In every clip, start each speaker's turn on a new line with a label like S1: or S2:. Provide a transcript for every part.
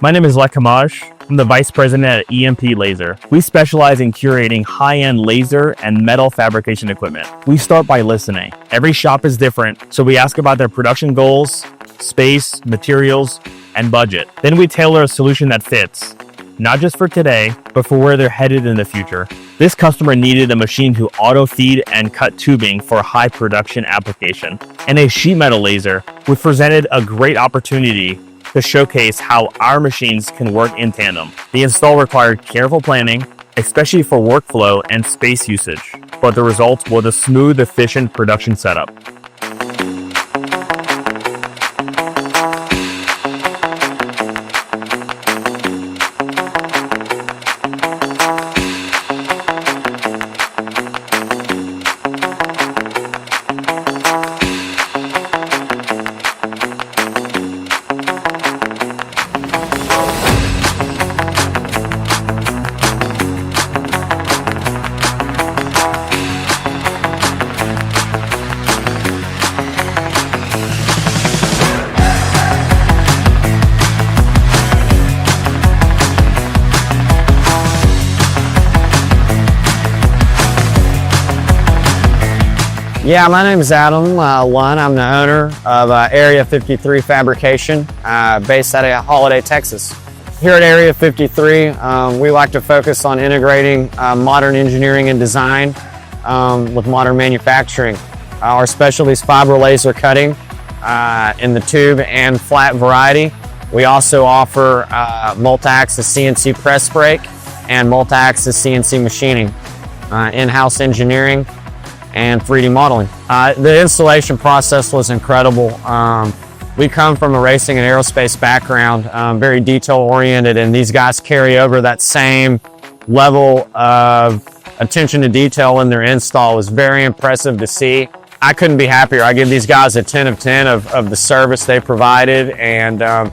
S1: My name is Lek Hamaj. I'm the Vice President at EMP Laser. We specialize in curating high-end laser and metal fabrication equipment. We start by listening. Every shop is different, so we ask about their production goals, space, materials, and budget. Then we tailor a solution that fits, not just for today, but for where they're headed in the future. This customer needed a machine to auto-feed and cut tubing for a high production application, and a sheet metal laser, which presented a great opportunity to showcase how our machines can work in tandem. The install required careful planning, especially for workflow and space usage, but the result was a smooth, efficient production setup.
S2: Yeah, my name is Adam Lunn. I'm the owner of Area 53 Fabrication, based out of Holiday, Texas. Here at Area 53, we like to focus on integrating modern engineering and design with modern manufacturing. Our specialty is fiber laser cutting in the tube and flat variety. We also offer multi-axis CNC press brake and multi-axis CNC machining, in-house engineering, and 3D modeling. The installation process was incredible. We come from a racing and aerospace background, very detail oriented, and these guys carry over that same level of attention to detail in their install. It was very impressive to see. I couldn't be happier. I give these guys a 10 of 10 of the service they provided, and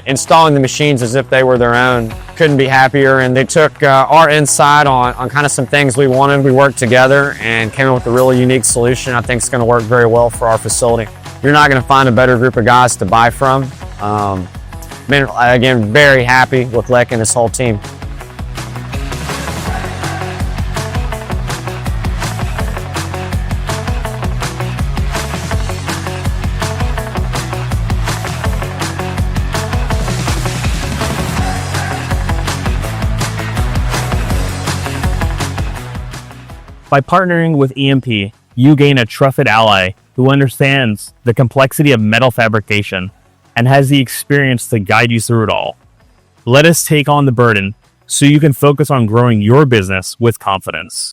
S2: installing the machines as if they were their own. Couldn't be happier, and they took our insight on kind of some things we wanted. We worked together and came up with a really unique solution I think is going to work very well for our facility. You're not going to find a better group of guys to buy from. Been, again, very happy with Lek and his whole team.
S1: By partnering with EMP, you gain a trusted ally who understands the complexity of metal fabrication and has the experience to guide you through it all. Let us take on the burden so you can focus on growing your business with confidence.